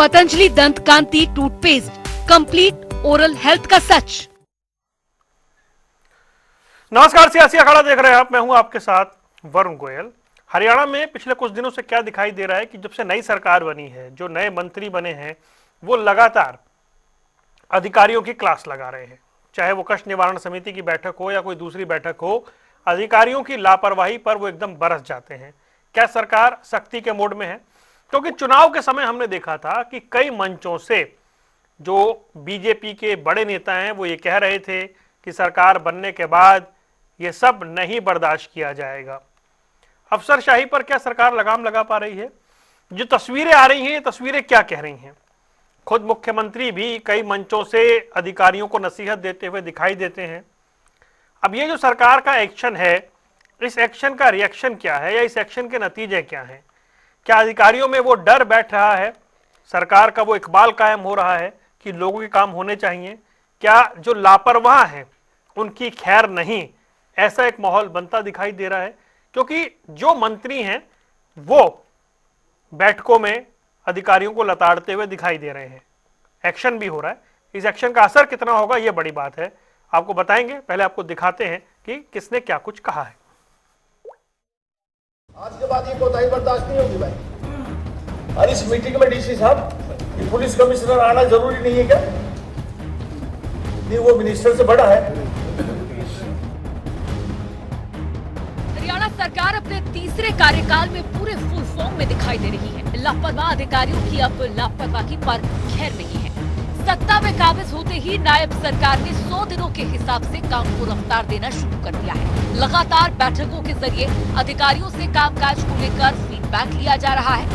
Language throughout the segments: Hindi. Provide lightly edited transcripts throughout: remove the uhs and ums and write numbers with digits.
पतंजलि दंत कांति टूथपेस्ट, कंप्लीट ओरल हेल्थ का सच। नमस्कार, सियासी अखाड़ा देख रहे हैं आप। मैं हूं आपके साथ वरुण गोयल। हरियाणा में पिछले कुछ दिनों से क्या दिखाई दे रहा है कि जब से नई सरकार बनी है, जो नए मंत्री बने हैं, वो लगातार अधिकारियों की क्लास लगा रहे हैं। चाहे वो कष्ट निवारण समिति की बैठक हो या कोई दूसरी बैठक हो, अधिकारियों की लापरवाही पर वो एकदम बरस जाते हैं। क्या सरकार सख्ती के मोड में है? क्योंकि चुनाव के समय हमने देखा था कि कई मंचों से जो बीजेपी के बड़े नेता हैं वो ये कह रहे थे कि सरकार बनने के बाद ये सब नहीं बर्दाश्त किया जाएगा। अफसरशाही पर क्या सरकार लगाम लगा पा रही है? जो तस्वीरें आ रही हैं, ये तस्वीरें क्या कह रही हैं? खुद मुख्यमंत्री भी कई मंचों से अधिकारियों को नसीहत देते हुए दिखाई देते हैं। अब ये जो सरकार का एक्शन है, इस एक्शन का रिएक्शन क्या है या इस एक्शन के नतीजे क्या हैं? क्या अधिकारियों में वो डर बैठ रहा है, सरकार का वो इकबाल कायम हो रहा है कि लोगों के काम होने चाहिए? क्या जो लापरवाह हैं उनकी खैर नहीं, ऐसा एक माहौल बनता दिखाई दे रहा है? क्योंकि जो मंत्री हैं वो बैठकों में अधिकारियों को लताड़ते हुए दिखाई दे रहे हैं, एक्शन भी हो रहा है। इस एक्शन का असर कितना होगा ये बड़ी बात है, आपको बताएंगे। पहले आपको दिखाते हैं कि किसने क्या कुछ कहा है। आज के बाद ये कोताही बर्दाश्त नहीं होगी भाई। और इस मीटिंग में डीसी साहब, ये पुलिस कमिश्नर आना जरूरी नहीं है क्या? नहीं, वो मिनिस्टर से बड़ा है। हरियाणा सरकार अपने तीसरे कार्यकाल में पूरे फुल फॉर्म में दिखाई दे रही है। लापरवाह अधिकारियों की अब लापरवाही पर खैर नहीं है। सत्ता में काबिज होते ही नायब सरकार ने 100 दिनों के हिसाब से काम को रफ्तार देना शुरू कर दिया है। लगातार बैठकों के जरिए अधिकारियों से कामकाज को लेकर फीडबैक लिया जा रहा है।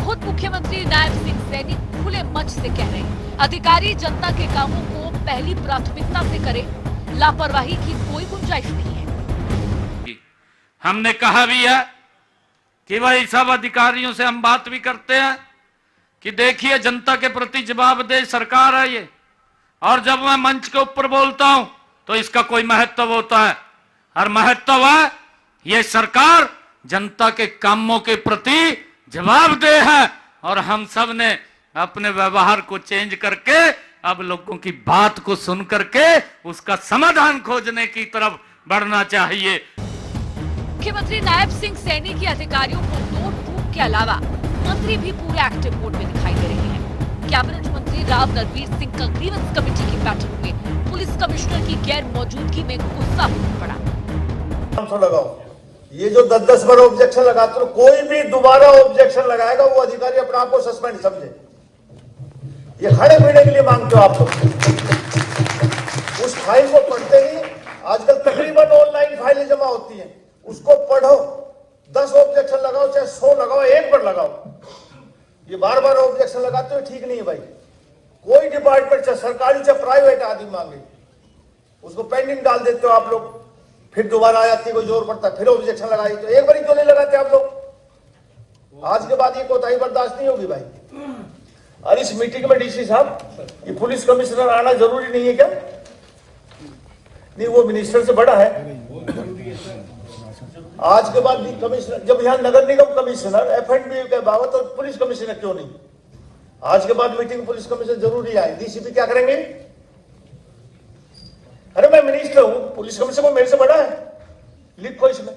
खुद मुख्यमंत्री नायब सिंह सैनी खुले मंच से कह रहे हैं, अधिकारी जनता के कामों को पहली प्राथमिकता से करे, लापरवाही की कोई गुंजाइश नहीं है। हमने कहा भी है कि भाई सब अधिकारियों से हम बात भी करते हैं कि देखिए जनता के प्रति जवाबदेह सरकार है ये, और जब मैं मंच के ऊपर बोलता हूं तो इसका कोई महत्व होता है। और महत्व है ये सरकार जनता के कामों के प्रति जवाबदेह है, और हम सब ने अपने व्यवहार को चेंज करके अब लोगों की बात को सुन करके उसका समाधान खोजने की तरफ बढ़ना चाहिए। मुख्यमंत्री नायब सिंह सैनी के अधिकारियों को नोट बुक के अलावा मंत्री भी पूरे एक्टिव मोड में दिखाई दे रहे हैं। कैबिनेट मंत्री राव नरवीर सिंह का ग्रीवेंस कमेटी की बैठक में पुलिस कमिश्नर की गैर मौजूदगी में गुस्सा फूट पड़ा। लगाओ, ये जो 10-10 बार ऑब्जेक्शन लगाते हो, कोई भी दोबारा ऑब्जेक्शन लगाएगा वो अधिकारी अपने आप को सस्पेंड समझे। ये खड़े पीने के लिए मांगते हो आप लोग। उस फाइल को पढ़ते ही आजकल तकरीबन ऑनलाइन फाइलें जमा होती हैं, उसको पढ़ो, 10 ऑब्जेक्शन लगाओ, चाहे 100 लगाओ, एक पर लगाओ। ये बार बार ऑब्जेक्शन लगाते हो, ठीक नहीं है भाई। कोई डिपार्टमेंट, चाहे सरकारी चाहे प्राइवेट आदमी मांगे, उसको पेंडिंग डाल देते हो आप लोग, फिर दोबारा आ जाती है, कोई जोर पड़ता है, फिर ऑब्जेक्शन लगाई। तो एक बार क्यों नहीं लगाते आप लोग? आज के बाद ये कोताही बर्दाश्त नहीं होगी भाई। और इस मीटिंग में डीसी साहब, ये पुलिस कमिश्नर आना जरूरी नहीं है क्या? नहीं, वो मिनिस्टर से बड़ा है। आज के बाद भी कमिश्नर, जब यहाँ नगर निगम कमिश्नर F&B के बाबत, तो पुलिस कमिश्नर क्यों नहीं? आज के बाद मीटिंग पुलिस कमिश्नर जरूरी है। डीसीपी क्या करेंगे? अरे मैं मिनिस्टर हूं, पुलिस कमिश्नर मेरे से बड़ा है, लिखो इसमें।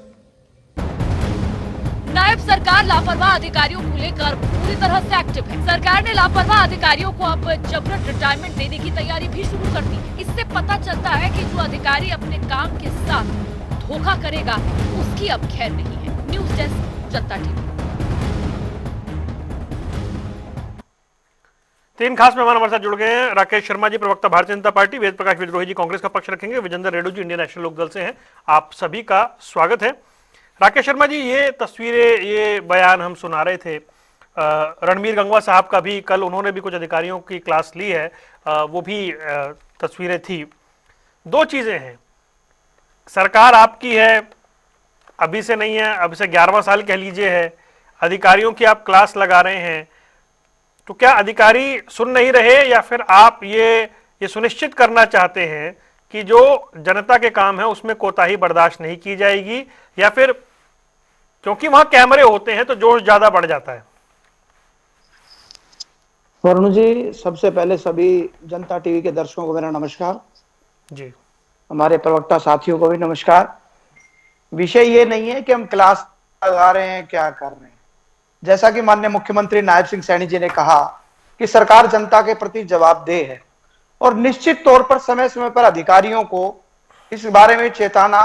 नायब सरकार लापरवाह अधिकारियों को लेकर पूरी तरह से एक्टिव है। सरकार ने लापरवाह अधिकारियों को अब जबरन रिटायरमेंट देने की तैयारी भी शुरू कर दी। इससे पता चलता है कि जो अधिकारी अपने काम के साथ धोखा करेगा उसकी अब खैर नहीं है। न्यूज डेस्क, जनता टीवी। 3 खास मेहमान हमारे साथ जुड़ गए हैं। राकेश शर्मा जी, प्रवक्ता भारतीय जनता पार्टी, वेद प्रकाश विद्रोही जी कांग्रेस का पक्ष रखेंगे, विजेंद्र रेड्डी जी इंडियन नेशनल लोकदल से हैं। आप सभी का स्वागत है। राकेश शर्मा जी, ये तस्वीरें, ये बयान हम सुना रहे थे, रणबीर गंगवा साहब का भी कल उन्होंने भी कुछ अधिकारियों की क्लास ली है, वो भी तस्वीरें थी। 2 चीजें हैं, सरकार आपकी है, अभी से नहीं है, अभी से 11वां साल कह लीजिए है, अधिकारियों की आप क्लास लगा रहे हैं, तो क्या अधिकारी सुन नहीं रहे या फिर आप ये सुनिश्चित करना चाहते हैं कि जो जनता के काम है उसमें कोताही बर्दाश्त नहीं की जाएगी, या फिर क्योंकि वहां कैमरे होते हैं तो जोश ज्यादा बढ़ जाता है? वरुण जी, सबसे पहले सभी जनता टीवी के दर्शकों को मेरा नमस्कार। जी। हमारे प्रवक्ता साथियों को भी नमस्कार। विषय ये नहीं है कि हम क्लास लगा रहे हैं, क्या कर रहे हैं। जैसा कि माननीय मुख्यमंत्री नायब सिंह सैनी जी ने कहा कि सरकार जनता के प्रति जवाबदेह है और निश्चित तौर पर समय समय पर अधिकारियों को इस बारे में चेताना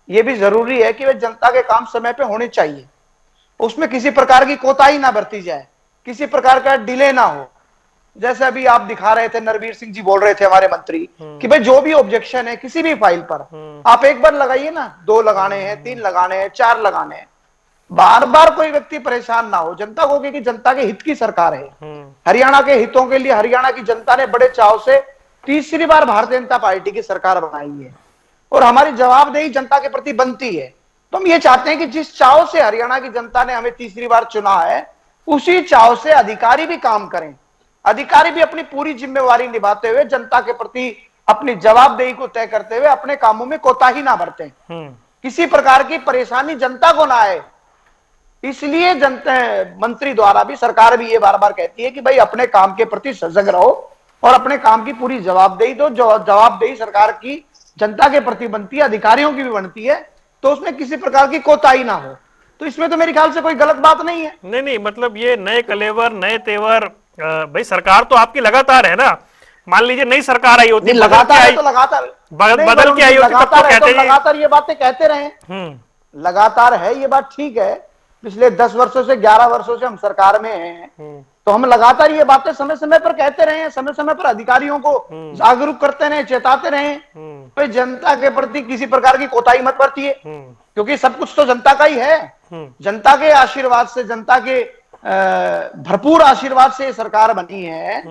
यह भी जरूरी है कि वे जनता के काम समय पे होने चाहिए, उसमें किसी प्रकार की कोताही ना बरती जाए, किसी प्रकार का डिले ना हो। जैसे अभी आप दिखा रहे थे, नरवीर सिंह जी बोल रहे थे हमारे मंत्री कि भाई जो भी ऑब्जेक्शन है किसी भी फाइल पर आप एक बार लगाइए ना, 2 लगाने हैं, 3 लगाने हैं, 4 लगाने हैं, बार बार कोई व्यक्ति परेशान ना हो। जनता को, क्योंकि जनता के हित की सरकार है, हरियाणा के हितों के लिए हरियाणा की जनता ने बड़े चाव से तीसरी बार भारतीय जनता पार्टी की सरकार बनाई है और हमारी जवाबदेही जनता के प्रति बनती है। तो हम ये चाहते हैं कि जिस चाव से हरियाणा की जनता ने हमें तीसरी बार चुना है, उसी चाव से अधिकारी भी काम करें। अधिकारी भी अपनी पूरी जिम्मेवारी निभाते हुए जनता के प्रति अपनी जवाबदेही को तय करते हुए अपने कामों में कोताही ना बरतें, किसी प्रकार की परेशानी जनता को ना आए। इसलिए जनता मंत्री द्वारा भी, सरकार भी ये बार बार कहती है कि भाई अपने काम के प्रति सजग रहो और अपने काम की पूरी जवाबदेही दो। जो जवाबदेही सरकार की जनता के प्रति बनती है, अधिकारियों की भी बनती है, तो उसमें किसी प्रकार की कोताही ना हो। तो इसमें तो मेरे ख्याल से कोई गलत बात नहीं है। नहीं, मतलब ये नए कलेवर, नए तेवर, भाई सरकार तो आपकी लगातार है ना। मान लीजिए नई सरकार आई होती, लगातार है तो लगातार बदल के आई होती, तब तो कहते हैं लगातार ये बातें कहते रहे। लगातार है ये बात, ठीक है। पिछले 10 वर्षों से, 11 वर्षों से हम सरकार में हैं, तो हम लगातार ये बातें समय समय पर कहते रहे हैं, समय समय पर अधिकारियों को जागरूक करते रहे, चेताते रहे। तो जनता के प्रति किसी प्रकार की कोताही मत बरतिए, क्योंकि सब कुछ तो जनता का ही है। जनता के आशीर्वाद से, जनता के भरपूर आशीर्वाद से ये सरकार बनी है,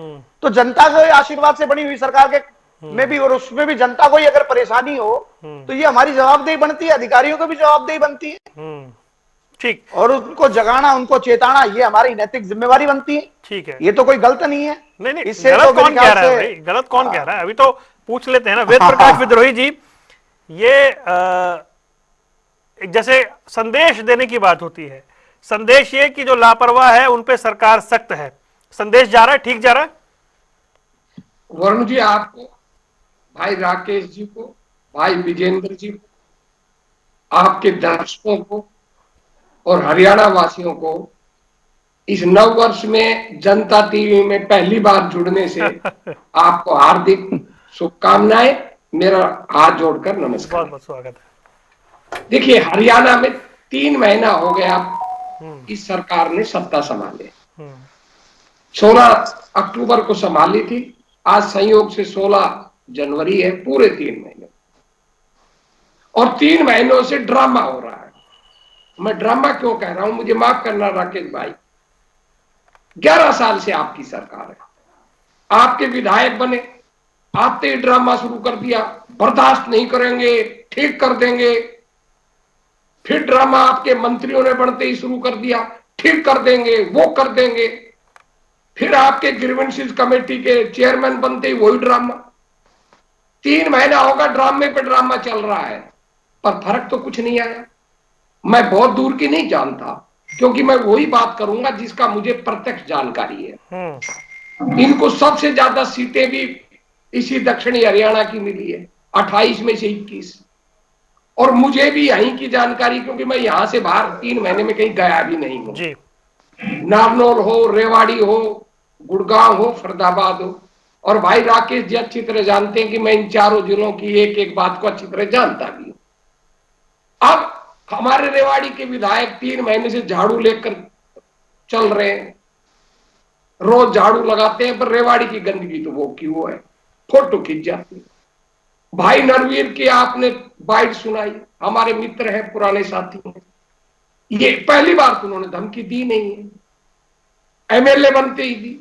तो जनता के आशीर्वाद से बनी हुई सरकार के में भी, और उसमें भी जनता को अगर परेशानी हो तो ये हमारी जवाबदेही बनती है, अधिकारियों को भी जवाबदेही बनती है। ठीक। और उनको जगाना, उनको चेताना, ये हमारी नैतिक जिम्मेवारी बनती है। ठीक है, ये तो कोई गलत नहीं है। नहीं, इससे गलत तो कौन कह रहा है भाई? गलत कौन कह रहा है? अभी तो पूछ लेते हैं ना। वेद प्रकाश विद्रोही जी, ये जैसे संदेश देने की बात होती है, संदेश ये कि जो लापरवाह है उन पे सरकार सख्त है, संदेश जा रहा है, ठीक जा रहा है? वरुण जी, आपको, भाई राकेश जी को, भाई विजेंद्र जी को, आपके दर्शकों को और हरियाणा वासियों को इस नव वर्ष में जनता टीवी में पहली बार जुड़ने से आपको हार्दिक शुभकामनाएं। मेरा हाथ जोड़कर नमस्कार। बहुत बहुत स्वागत है। देखिए, हरियाणा में 3 महीना हो गया इस सरकार ने सत्ता संभाले। 16 अक्टूबर को संभाली थी, आज संयोग से 16 जनवरी है, पूरे 3 महीने। और 3 महीनों से ड्रामा हो रहा है। मैं ड्रामा क्यों कह रहा हूं, मुझे माफ करना राकेश भाई, 11 साल से आपकी सरकार है, आपके विधायक बने, आपने ड्रामा शुरू कर दिया, बर्दाश्त नहीं करेंगे, ठीक कर देंगे। फिर ड्रामा आपके मंत्रियों ने बनते ही शुरू कर दिया, ठीक कर देंगे, वो कर देंगे। फिर आपके ग्रीवेंसेस कमेटी के चेयरमैन बनते ही वही ड्रामा। 3 महीना होगा ड्रामे पे ड्रामा चल रहा है, पर फर्क तो कुछ नहीं आया। मैं बहुत दूर की नहीं जानता, क्योंकि मैं वही बात करूंगा जिसका मुझे प्रत्यक्ष जानकारी है। इनको सबसे ज्यादा सीटें भी इसी दक्षिणी हरियाणा की मिली है, 28 में से 21। और मुझे भी यहीं की जानकारी, क्योंकि मैं यहां से बाहर 3 महीने में कहीं गया भी नहीं हूं। नारनौल हो, रेवाड़ी हो, गुड़गांव हो, फरीदाबाद हो। और भाई राकेश जी अच्छी तरह जानते हैं कि मैं इन चारों जिलों की एक एक बात को अच्छी तरह जानता भी हूं। अब हमारे रेवाड़ी के विधायक 3 महीने से झाड़ू लेकर चल रहे हैं, रोज झाड़ू लगाते हैं, पर रेवाड़ी की गंदगी तो वो की वो है, फोटो खींच जाती है। भाई नरवीर की आपने बाइट सुनाई, हमारे मित्र हैं, पुराने साथी हैं, ये पहली बार तो उन्होंने धमकी दी नहीं है, एमएलए बनते ही दी,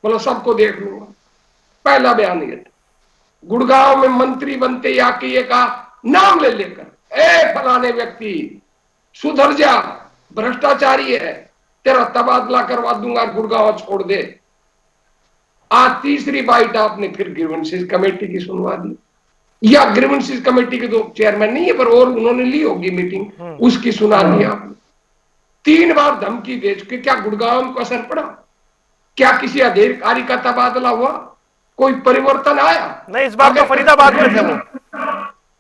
बोलो सबको देख लूंगा। पहला बयान ये था। गुड़गांव में मंत्री बनते ही आके ये कहा, नाम ले लेकर, ए फलाने व्यक्ति सुधर जा, भ्रष्टाचारी है, तेरा तबादला करवा दूंगा, गुड़गांव छोड़ दे। आज तीसरी बाइट आपने फिर ग्रीवेंसेस कमेटी की सुनवा दी, या ग्रीवेंसेस कमेटी के तो चेयरमैन नहीं है, पर और उन्होंने ली होगी मीटिंग, उसकी सुना दी आपने। 3 बार धमकी दे चुके, क्या गुड़गांव को असर पड़ा? क्या किसी अधिकारी का तबादला हुआ? कोई परिवर्तन आया? नहीं, इस बार तो फरीदाबाद में थे वो।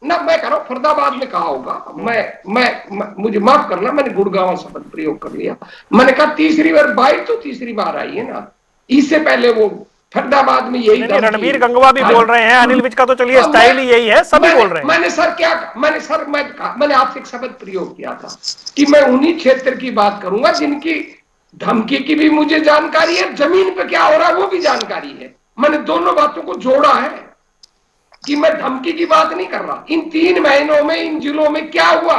ना मैं कह रहा हूं फरीदाबाद में कहा होगा। मैं मुझे माफ करना, मैंने गुड़गांव शब्द प्रयोग कर लिया। मैंने कहा तीसरी बार, बाइट तो तीसरी बार आई है ना, इससे पहले वो फरीदाबाद में यही नहीं, रणबीर गंगवा भी बोल रहे हैं, अनिल विज का तो चलिए स्टाइल ही यही है, सभी बोल रहे हैं। मैंने आपसे एक शब्द प्रयोग किया था कि मैं उन्हीं क्षेत्र की बात करूंगा जिनकी धमकी की भी मुझे जानकारी है, जमीन पे क्या हो रहा है वो भी जानकारी है। मैंने दोनों बातों को जोड़ा है कि मैं धमकी की बात नहीं कर रहा। इन 3 महीनों में इन जिलों में क्या हुआ,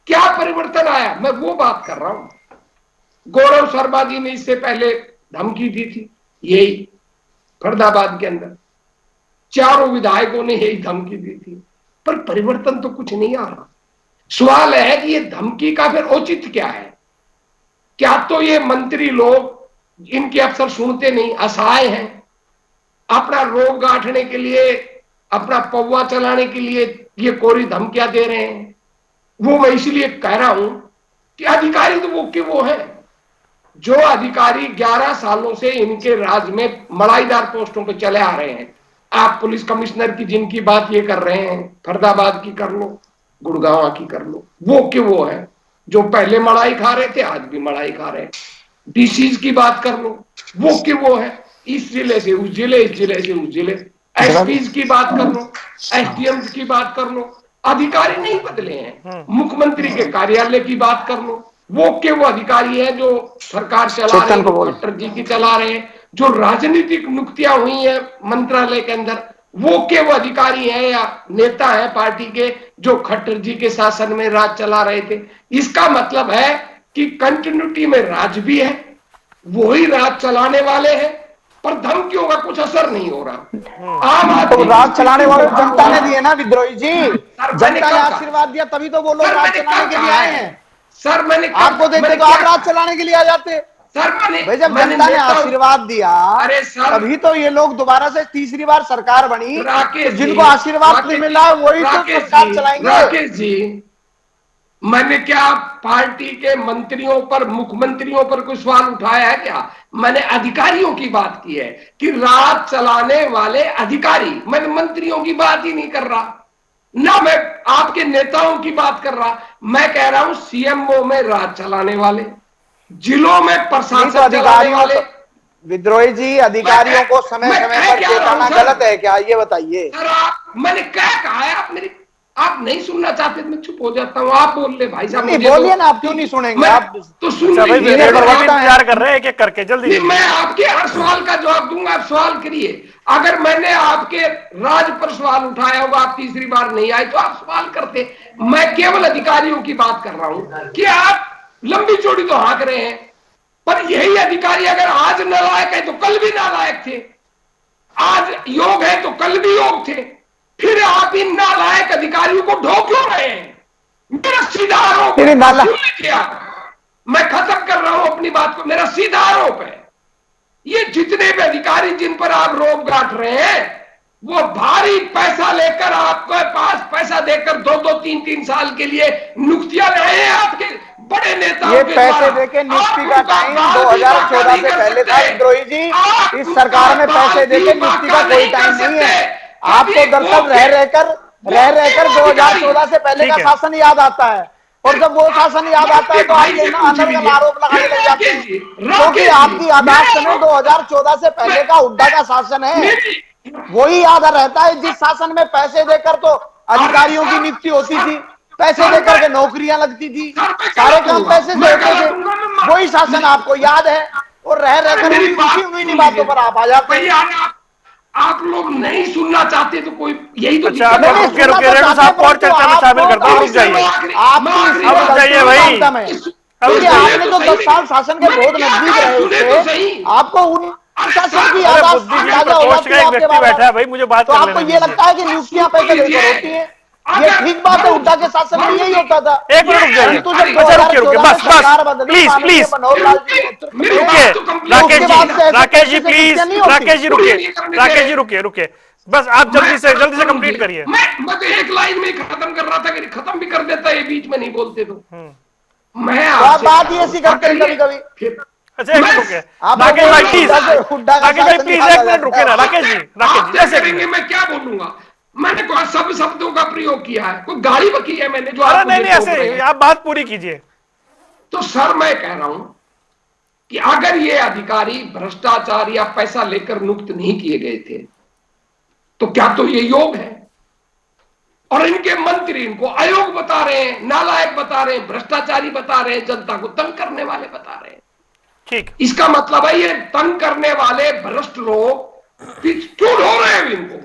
क्या परिवर्तन आया, मैं वो बात कर रहा हूं। गौरव शर्मा जी ने इससे पहले धमकी दी थी, यही फरीदाबाद के अंदर 4 विधायकों ने यही धमकी दी थी, पर परिवर्तन तो कुछ नहीं आ रहा। सवाल है कि ये धमकी का फिर औचित्य क्या है? क्या तो ये मंत्री लोग, इनके अफसर सुनते नहीं, असहाय हैं, अपना रोग गांठने के लिए, अपना पौवा चलाने के लिए ये कोरी धमकियां दे रहे हैं? वो मैं इसलिए कह रहा हूं कि अधिकारी तो वो के वो है जो अधिकारी 11 सालों से इनके राज्य में मड़ाईदार पोस्टों पे चले आ रहे हैं। आप पुलिस कमिश्नर की जिनकी बात ये कर रहे हैं, फरीदाबाद की कर लो, गुड़गांव की कर लो, वो के वो है जो पहले मड़ाई खा रहे थे, आज भी मड़ाई खा रहे हैं। डीसीज की बात कर लो, वो के वो है, इस जिले से उस जिले, इस जिले से उस जिले। एसपीज की बात कर लो, एसडीएम की बात कर लो, अधिकारी नहीं बदले हैं। मुख्यमंत्री के कार्यालय की बात कर लो, वो के वो अधिकारी है जो सरकार चला रहे हैं, खट्टर जी की चला रहे हैं। जो राजनीतिक नियुक्तियां हुई है मंत्रालय के अंदर, वो के वो अधिकारी हैं या नेता हैं पार्टी के जो खट्टर जी के शासन में राज चला रहे थे। इसका मतलब है कि कंटिन्यूटी में राज भी है, वही राज चलाने वाले हैं, पर धमकियों का कुछ असर नहीं हो रहा। आम तो राज चलाने वाले जनता ने दिए ना विद्रोही जी, जनता ने आशीर्वाद दिया, तभी तो वो लोग राज चलाने के लिए आए हैं। सर मैंने आपको देखते तो आप राज चलाने के लिए आ जाते। सर भाई जब जनता ने आशीर्वाद दिया, अरे सर, तभी तो ये लोग दोबारा से तीसरी बार सरकार बनी। राकेश जिनको आशीर्वाद नहीं मिला वही तो सरकार चलाएंगे। राकेश जी, मैंने क्या पार्टी के मंत्रियों पर, मुख्यमंत्रियों पर कोई सवाल उठाया है क्या? मैंने अधिकारियों की बात की है कि राज चलाने वाले अधिकारी, मैंने मंत्रियों की बात ही नहीं कर रहा, ना मैं आपके नेताओं की बात कर रहा। मैं कह रहा हूं सीएमओ में राज चलाने वाले, जिलों में प्रशासन चलाने वाले। विद्रोही जी, अधिकारियों को समय समय पर चेताना गलत है क्या, ये बताइए। सर मैंने क्या कहा है? आप नहीं सुनना चाहते तो मैं चुप हो जाता हूँ, आप बोल ले भाई साहब। नहीं बोलिए ना, आप क्यों नहीं सुनेंगे? आप तो सुन इंतजार कर रहे हैं, एक एक करके जल्दी। मैं आपके हर सवाल का जवाब दूंगा, आप सवाल करिए। अगर मैंने आपके राज पर सवाल उठाया होगा, आप तीसरी बार नहीं आए तो आप सवाल करते। मैं केवल अधिकारियों की बात कर रहा हूं कि आप लंबी चौड़ी तो हाँक रहे हैं, पर यही अधिकारी अगर आज नालायक है तो कल भी नालायक थे, आज योग है तो कल भी योग थे। फिर आप इन नालायक अधिकारियों को ढो क्यों रहे हैं? मेरा सीधा आरोप है, मैं खत्म कर रहा हूं अपनी बात को, मेरा सीधा आरोप है ये जितने भी अधिकारी जिन पर आप रोक गांठ रहे हैं, वो भारी पैसा लेकर आपके पास पैसा देकर 2-2, 3-3 साल के लिए नियुक्तियां रहे हैं आपके बड़े नेताओं ये के पैसे देके नियुक्ति का टाइम 2014 से पहले था विद्रोही जी। इस सरकार में पैसे देके नियुक्ति का कोई टाइम नहीं है। आपको दरअसल रह रहकर 2014 से पहले का शासन याद आता है, और जब वो शासन याद आता है तो आप ये अनर्गल आरोप लगाने लग जाते हैं, क्योंकि आपकी यादाश्त में 2014 से पहले का हुड्डा का शासन है, वही याद रहता है। जिस शासन में पैसे देकर तो अधिकारियों की नियुक्ति होती थी, पैसे देकर के नौकरियां लगती थी, सारे काम पैसे से होते थे, वही शासन आपको याद है, और रह रहकर उन्हीं बातों पर आप आ जाते हैं। आप लोग नहीं सुनना चाहते तो कोई यही तो अच्छा, रुकिए रेणु साहब को और चर्चा में शामिल करता हूं, रुक जाइए, रुक जाइए भाई। क्योंकि आपने तो 10 साल शासन के बहुत नजदीक रहे उससे, आपको उन शासन की यादाश्त ताजा हो जाती है आपके बारे में। भाई मुझे बात तो आपको ये लगता है कि नियुक्तियां पैसे लेकर होती हैं, ये ठीक बात है, हुड्डा के शासन में यही होता था। एक मिनट रुक जाइए, तो अच्छा रुकिए, बस प्लीज राकेश जी रुकिए, बस आप जल्दी से कंप्लीट करिए। मैं तो एक लाइन में खत्म कर रहा था, कि खत्म भी कर देता, ये बीच में नहीं बोलते तो मैं बात ही ऐसी करते हैं कभी कभी। अच्छा एक मिनट रुके आप राकेश भाई प्लीज, हुड्डा का राकेश भाई शासन प्लीज कहा एक मिनट जाता रुके है। ना, राकेश जी आप क्या जैसे करेंगे, मैं क्या बोलूंगा? मैंने कहा सब शब्दों का प्रयोग किया है, कोई गाली बकी है मैंने जो अरे आप नहीं मुझे नहीं, टोक रहे ऐसे हैं? आप बात पूरी कीजिए। तो सर मैं कह रहा हूं कि अगर ये अधिकारी भ्रष्टाचार या पैसा लेकर नियुक्त नहीं किए गए थे तो क्या तो ये योग है? और इनके मंत्री इनको अयोग बता रहे हैं, नालायक बता रहे हैं, भ्रष्टाचारी बता रहे हैं, जनता को तंग करने वाले बता रहे हैं। ठीक, इसका मतलब है ये तंग करने वाले भ्रष्ट लोग क्यों ढो रहे हैं इनको?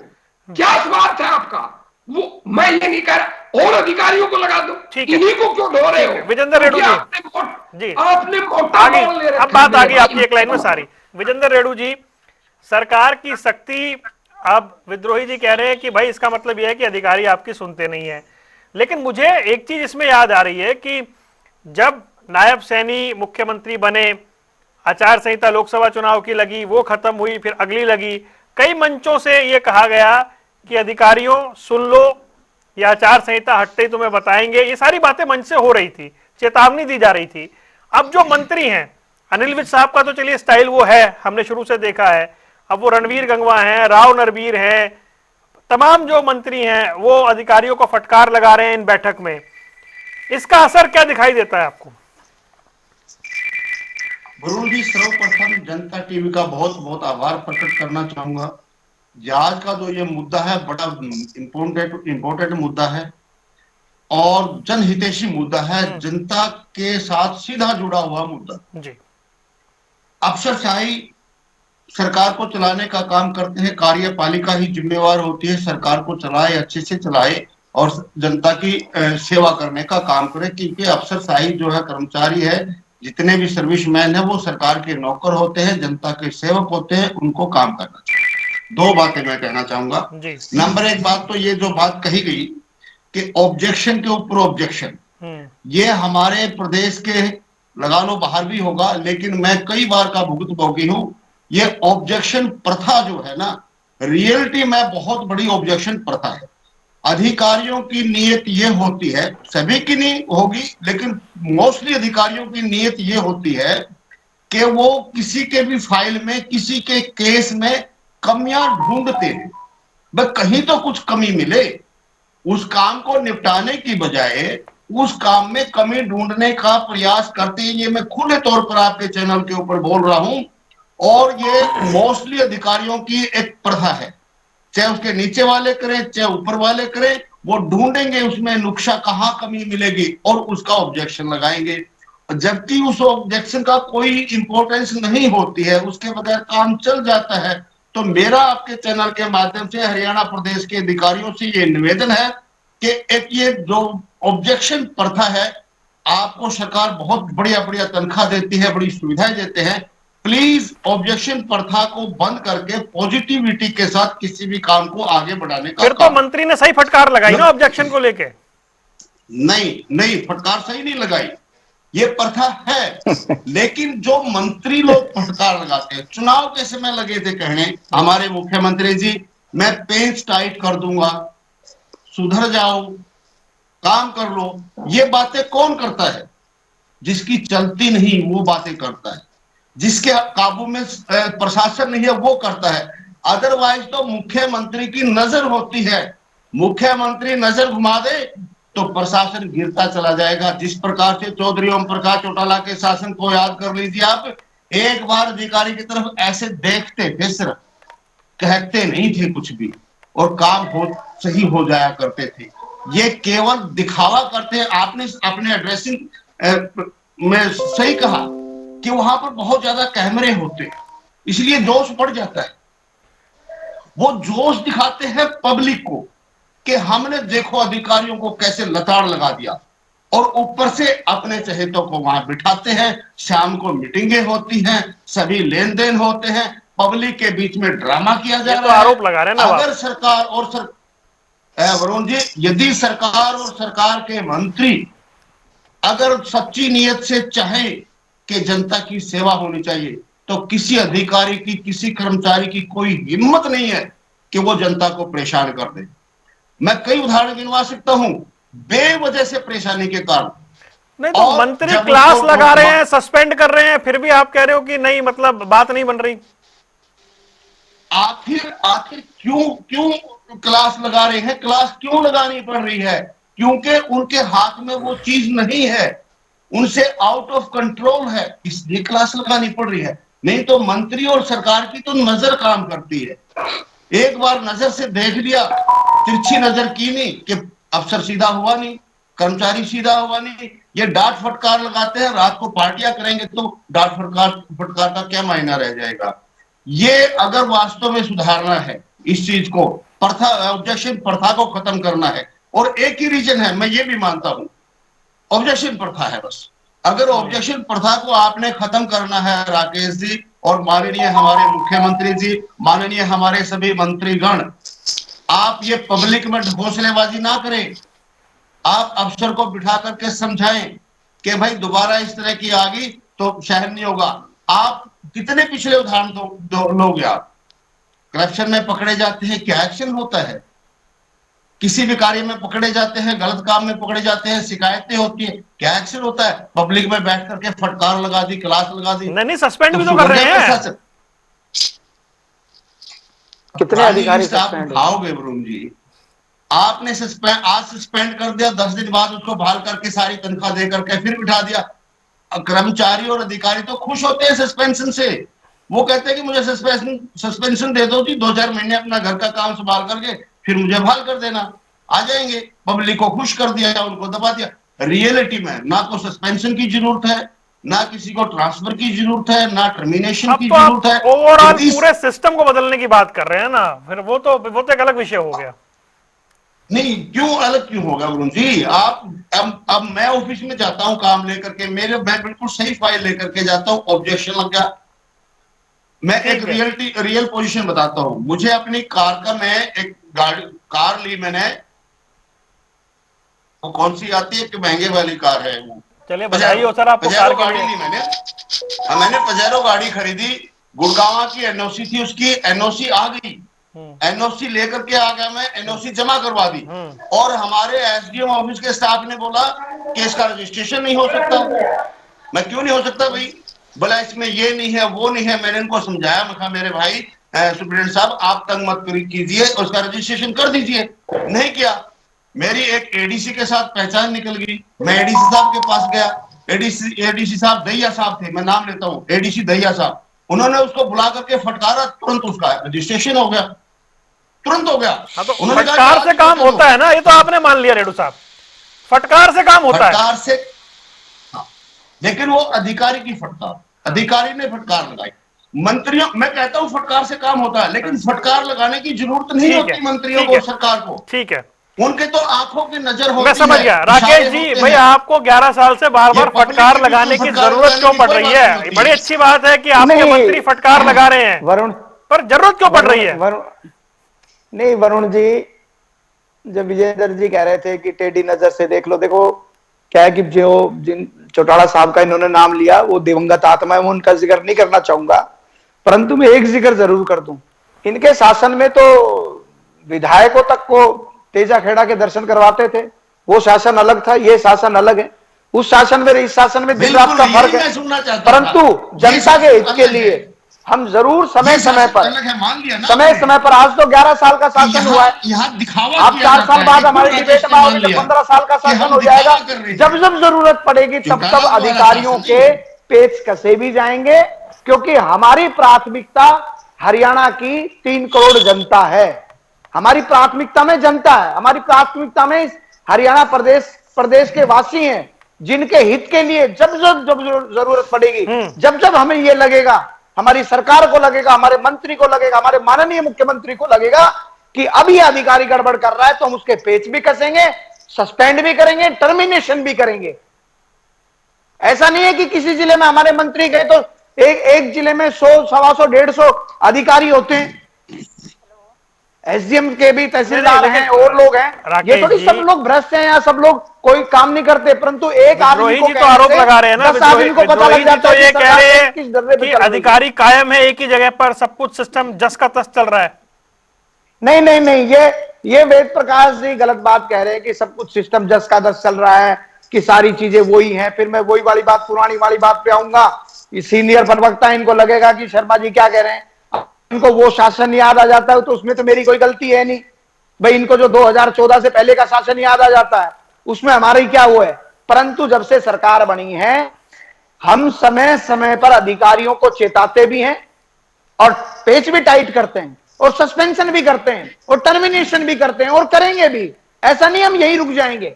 क्या स्वार्थ है आपका? वो मैं ये नहीं कह रहा और अधिकारियों को लगा दो, ठीक है, इन्हीं को क्यों ढो रहे हो? विजेंद्र रेड्डी जी जी आपने मोटा आ गई, मोल ले अब रखा बात है आ गई मेरे आपकी एक लाइन में भाई। सारी। विजेंद्र रेड्डी जी, सरकार की सख्ती, अब विद्रोही जी कह रहे हैं कि भाई इसका मतलब यह है कि अधिकारी आपकी सुनते नहीं है, लेकिन मुझे एक चीज इसमें याद आ रही है कि जब नायब सैनी मुख्यमंत्री बने, आचार संहिता लोकसभा चुनाव की लगी, वो खत्म हुई, फिर अगली लगी, कई मंचों से यह कहा गया कि अधिकारियों सुन लो, या आचार संहिता हटते ही तुम्हें बताएंगे, ये सारी बातें मंच से हो रही थी, चेतावनी दी जा रही थी। अब जो मंत्री हैं, अनिल विज साहब का तो चलिए स्टाइल वो है, हमने शुरू से देखा है, अब वो रणवीर गंगवा हैं, राव नरबीर हैं, तमाम जो मंत्री हैं वो अधिकारियों को फटकार लगा रहे हैं इन बैठक में, इसका असर क्या दिखाई देता है आपको? वरुण जी, सर्वप्रथम जनता टीवी का बहुत बहुत आभार प्रकट करना चाहूंगा। आज का जो ये मुद्दा है बड़ा इम्पोर्टेंट मुद्दा है और जनहितैषी मुद्दा है, जनता के साथ सीधा जुड़ा हुआ मुद्दा। जी, अफसरशाही सरकार को चलाने का काम करते हैं, कार्यपालिका ही जिम्मेवार होती है सरकार को चलाए, अच्छे से चलाए और जनता की सेवा करने का काम करे, क्योंकि अफसरशाही जो है, कर्मचारी है, जितने भी सर्विसमैन है वो सरकार के नौकर होते हैं, जनता के सेवक होते हैं, उनको काम करना चाहिए। दो बातें मैं कहना चाहूंगा। नंबर एक बात तो ये जो बात कही गई कि ऑब्जेक्शन के ऊपर ऑब्जेक्शन, ये हमारे प्रदेश के लगा लो बाहर भी होगा, लेकिन मैं कई बार का भुगत भोगी हूं। ये ऑब्जेक्शन प्रथा जो है ना, रियलिटी में बहुत बड़ी ऑब्जेक्शन प्रथा है। अधिकारियों की नीयत ये होती है, सभी की नहीं होगी लेकिन मोस्टली अधिकारियों की नीयत ये होती है कि वो किसी के भी फाइल में, किसी के केस में कमियां ढूंढते हैं, बस कहीं तो कुछ कमी मिले, उस काम को निपटाने की बजाय उस काम में कमी ढूंढने का प्रयास करते हैं। ये मैं खुले तौर पर आपके चैनल के ऊपर बोल रहा हूं और ये मोस्टली अधिकारियों की एक प्रथा है, चाहे उसके नीचे वाले करें चाहे ऊपर वाले करें, वो ढूंढेंगे उसमें नुक्शा, कहां कमी मिलेगी और उसका ऑब्जेक्शन लगाएंगे, जबकि उस ऑब्जेक्शन का कोई इंपॉर्टेंस नहीं होती है, उसके बगैर काम चल जाता है। तो मेरा आपके चैनल के माध्यम से हरियाणा प्रदेश के अधिकारियों से ये निवेदन है कि एक ये जो ऑब्जेक्शन प्रथा है, आपको सरकार बहुत बढ़िया बढ़िया तनख्वाह देती है, बड़ी सुविधाएं देते हैं, प्लीज ऑब्जेक्शन प्रथा को बंद करके पॉजिटिविटी के साथ किसी भी काम को आगे बढ़ाने का। फिर तो मंत्री ने सही फटकार लगाई ना ऑब्जेक्शन को लेके? नहीं, फटकार सही नहीं लगाई, ये प्रथा है लेकिन जो मंत्री लोग फटकार लगाते हैं, चुनाव के समय लगे थे कहने हमारे मुख्यमंत्री जी, मैं पेंच टाइट कर दूंगा, सुधर जाओ, काम कर लो। ये बातें कौन करता है? जिसकी चलती नहीं वो बातें करता है, जिसके काबू में प्रशासन नहीं है वो करता है। अदरवाइज तो मुख्यमंत्री की नजर होती है, मुख्यमंत्री नजर घुमा दे तो प्रशासन गिरता चला जाएगा। जिस प्रकार से चौधरी ओम प्रकाश चौटाला के शासन को याद कर लीजिए आप, एक बार अधिकारी की तरफ ऐसे देखते थे, सिर्फ कहते नहीं थे कुछ भी और काम सही हो जाया करते थे। ये केवल दिखावा करते हैं। आपने अपने एड्रेसिंग में सही कहा कि वहां पर बहुत ज्यादा कैमरे होते, इसलिए जोश बढ़ जाता है। वो जोश दिखाते हैं पब्लिक को कि हमने देखो अधिकारियों को कैसे लताड़ लगा दिया, और ऊपर से अपने चहेतों को वहां बिठाते हैं। शाम को मीटिंगें होती हैं, सभी लेन देन होते हैं, पब्लिक के बीच में ड्रामा किया जा रहा है। आरोप लगा रहे हैं ना। अगर सरकार और वरुण जी, यदि सरकार और सरकार के मंत्री अगर सच्ची नियत से चाहे कि जनता की सेवा होनी चाहिए, तो किसी अधिकारी की, किसी कर्मचारी की कोई हिम्मत नहीं है कि वो जनता को परेशान कर दे। मैं कई उदाहरण गिनवा सकता हूं, बेवजह से परेशानी के कारण नहीं तो और मंत्री जब क्लास उसको लगा रहे हैं, सस्पेंड कर रहे हैं, फिर भी आप कह रहे हो कि नहीं, मतलब बात नहीं बन रही। आखिर आखिर क्यों क्यों क्लास लगा रहे हैं? क्लास क्यों लगानी पड़ रही है? क्योंकि उनके हाथ में वो चीज नहीं है, उनसे आउट ऑफ कंट्रोल है, इसलिए क्लास लगानी पड़ रही है। नहीं तो मंत्री और सरकार की तो नजर काम करती है। एक बार नजर से देख लिया, तिरछी नजर की नहीं कि अफसर सीधा हुआ नहीं, कर्मचारी सीधा हुआ नहीं, ये डांट फटकार लगाते हैं। रात को पार्टियां करेंगे तो डांट फटकार फटकार का क्या मायना रह जाएगा? ये अगर वास्तव में सुधारना है इस चीज को, प्रथा ऑब्जेक्शन प्रथा को खत्म करना है, और एक ही रीजन है, मैं ये भी मानता हूं, ऑब्जेक्शन प्रथा है बस। अगर ऑब्जेक्शन प्रथा को आपने खत्म करना है राकेश जी, और माननीय हमारे मुख्यमंत्री जी, माननीय हमारे सभी मंत्रीगण, आप ये पब्लिक में घोषणाबाजी ना करें। आप अफसर को बिठा करके समझाएं कि भाई दोबारा इस तरह की आ गई तो शहर नहीं होगा। आप कितने पिछले उदाहरण लोगे? आप करप्शन में पकड़े जाते हैं, क्या एक्शन होता है? किसी भी कार्य में पकड़े जाते हैं, गलत काम में पकड़े जाते हैं, शिकायतें होती है, क्या एक्शन होता है? पब्लिक में बैठ करके फटकार लगा दी, क्लास लगा दी। नहीं, सस्पेंड भी तो कर रहे हैं। कितने अधिकारी सस्पेंड खाओगे वरुण जी? आपने आज सस्पेंड कर दिया, 10 दिन बाद उसको बहाल करके सारी तनख्वाह दे करके फिर बिठा दिया। कर्मचारी और अधिकारी तो खुश होते हैं सस्पेंशन से। वो कहते हैं कि मुझे सस्पेंशन दे दो जी, 2-4 महीने अपना घर का काम संभाल करके फिर मुझे बहाल कर देना, आ जाएंगे। पब्लिक को खुश कर दिया, उनको दबा दिया। रियलिटी में ना को सस्पेंशन की जरूरत है, ना किसी को ट्रांसफर की जरूरत है, ना टर्मिनेशन की जरूरत है। ओवरऑल पूरे सिस्टम को बदलने की बात कर रहे हैं ना, फिर वो तो एक अलग विषय हो गया। नहीं, क्यों अलग क्यों होगा वरुण जी? आप अब मैं ऑफिस में जाता हूं काम लेकर के, मैं बिल्कुल सही फाइल लेकर के जाता हूं, ऑब्जेक्शन लग गया। मैं एक रियल पोजीशन बताता हूं। मुझे अपनी कार का, मैं एक कार ली मैंने, वो कौन सी आती है कि महंगे वाली कार है वो, चलिए बधाई हो सर आपको। कार गाड़ी ली मैंने पजेरो गाड़ी खरीदी। गुड़गांव की एनओसी थी, उसकी एनओसी आ गई, एनओसी लेकर के आ गया मैं, एनओसी जमा करवा दी, और हमारे एसडीएम ऑफिस के स्टाफ ने बोला कि इसका रजिस्ट्रेशन नहीं हो सकता। मैं क्यों नहीं हो सकता भाई? बोला इसमें ये नहीं है, वो नहीं है। मैंने इनको समझाया, मैं कहा मेरे भाई सुप्रीडेंट साहब आप तंग मत कीजिए, उसका रजिस्ट्रेशन कर दीजिए। नहीं किया। मेरी एक एडीसी के साथ पहचान निकल गई। मैं एडीसी साहब के पास गया। एडीसी साहब दहिया साहब थे, मैं नाम लेता हूँ, एडीसी दहिया साहब। उन्होंने उसको बुला करके फटकारा, तुरंत उसका रजिस्ट्रेशन हो गया, तुरंत हो गया। तो फटकार से काम होता है ना, ये तो आपने मान लिया रेडू साहब, फटकार से काम होता है। फटकार से, लेकिन वो अधिकारी की फटकार, अधिकारी ने फटकार लगाई। मंत्रियों, मैं कहता हूं फटकार से काम होता है, लेकिन फटकार लगाने की जरूरत नहीं होती मंत्रियों को, सरकार को। ठीक है, उनके तो आंखों की नजर होती है। मैं समझ गया राकेश जी। भाई आपको 11 साल से बार बार फटकार लगाने की जरूरत क्यों पड़ रही है? बड़ी अच्छी बात है कि आपके मंत्री फटकार लगा रहे हैं, वरुण, पर जरूरत क्यों पड़ रही है? नहीं वरुण जी, जब विजयेंद्र जी कह रहे थे कि टेढ़ी नजर से देख लो, देखो क्या है कि जो जिन चौटाला साहब का इन्होंने नाम लिया वो दिवंगत आत्मा है, मैं उनका जिक्र नहीं करना चाहूंगा, परंतु मैं एक जिक्र जरूर कर दूं। इनके शासन में तो विधायकों तक को तेजा खेड़ा के दर्शन करवाते थे, वो शासन अलग था, ये शासन अलग है। उस शासन में इस शासन में दिन रात का फर्क है, परंतु जनता के हित के लिए हम जरूर समय समय पर, आज तो 11 साल का शासन हुआ है, आप 4 साल बाद हमारी डिबेट में आओगे तो 15 साल का शासन हो जाएगा। जब जब जरूरत पड़ेगी तब तब अधिकारियों के पेच कसे भी जाएंगे, क्योंकि हमारी प्राथमिकता हरियाणा की 3 करोड़ जनता है। हमारी प्राथमिकता में जनता है, हमारी प्राथमिकता में हरियाणा प्रदेश के वासी हैं, जिनके हित के लिए जब जब जरूरत पड़ेगी, जब जब हमें ये लगेगा, हमारी सरकार को लगेगा, हमारे मंत्री को लगेगा, हमारे माननीय मुख्यमंत्री को लगेगा कि अब ये अधिकारी गड़बड़ कर रहा है, तो हम उसके पेच भी कसेंगे, सस्पेंड भी करेंगे, टर्मिनेशन भी करेंगे। ऐसा नहीं है कि किसी जिले में हमारे मंत्री गए तो एक जिले में 100, 125, 150 अधिकारी होते हैं, एसडीएम के भी तहसीलदार हैं और लोग हैं। ये थोड़ी सब लोग भ्रष्ट हैं या सब लोग कोई काम नहीं करते, परंतु एक आदमी को तो आरोप लगा रहे हैं ना, आदमी को पता लग जाता है ये कह रहे हैं कि अधिकारी कायम है एक ही जगह पर, सब कुछ सिस्टम जस का तस चल रहा है। नहीं नहीं नहीं, ये वेद प्रकाश जी गलत बात कह रहे हैं कि सब कुछ सिस्टम जस का तस चल रहा है, कि सारी चीजें वही हैं। फिर मैं वही वाली बात, पुरानी वाली बात पे आऊंगा कि सीनियर प्रवक्ता, इनको लगेगा कि शर्मा जी क्या कह रहे हैं, इनको वो शासन याद आ जाता है तो उसमें तो मेरी कोई गलती है नहीं भाई। इनको जो 2014 से पहले का शासन याद आ जाता है, उसमें हमारी क्या वो है। परंतु जब से सरकार बनी है, हम समय समय पर अधिकारियों को चेताते भी हैं और पेच भी टाइट करते हैं और सस्पेंशन भी करते हैं और टर्मिनेशन भी करते हैं और करेंगे भी। ऐसा नहीं हम यही रुक जाएंगे।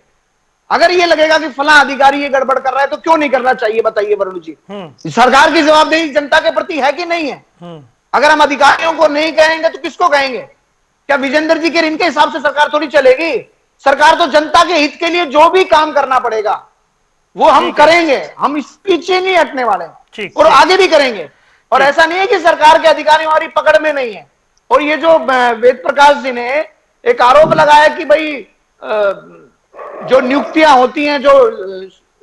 अगर ये लगेगा कि फला अधिकारी ये गड़बड़ कर रहा है तो क्यों नहीं करना चाहिए, बताइए वरुण जी। सरकार की जवाबदेही जनता के प्रति है कि नहीं है? अगर हम अधिकारियों को नहीं कहेंगे तो किसको कहेंगे? क्या विजेंद्र जी के इनके हिसाब से सरकार थोड़ी चलेगी? सरकार तो जनता के हित के लिए जो भी काम करना पड़ेगा वो हम करेंगे। हम इस पीछे नहीं हटने वाले और आगे भी करेंगे। और ऐसा नहीं है कि सरकार के अधिकारी हमारी पकड़ में नहीं है। और ये जो वेद प्रकाश जी ने एक आरोप लगाया कि भाई जो नियुक्तियां होती हैं, जो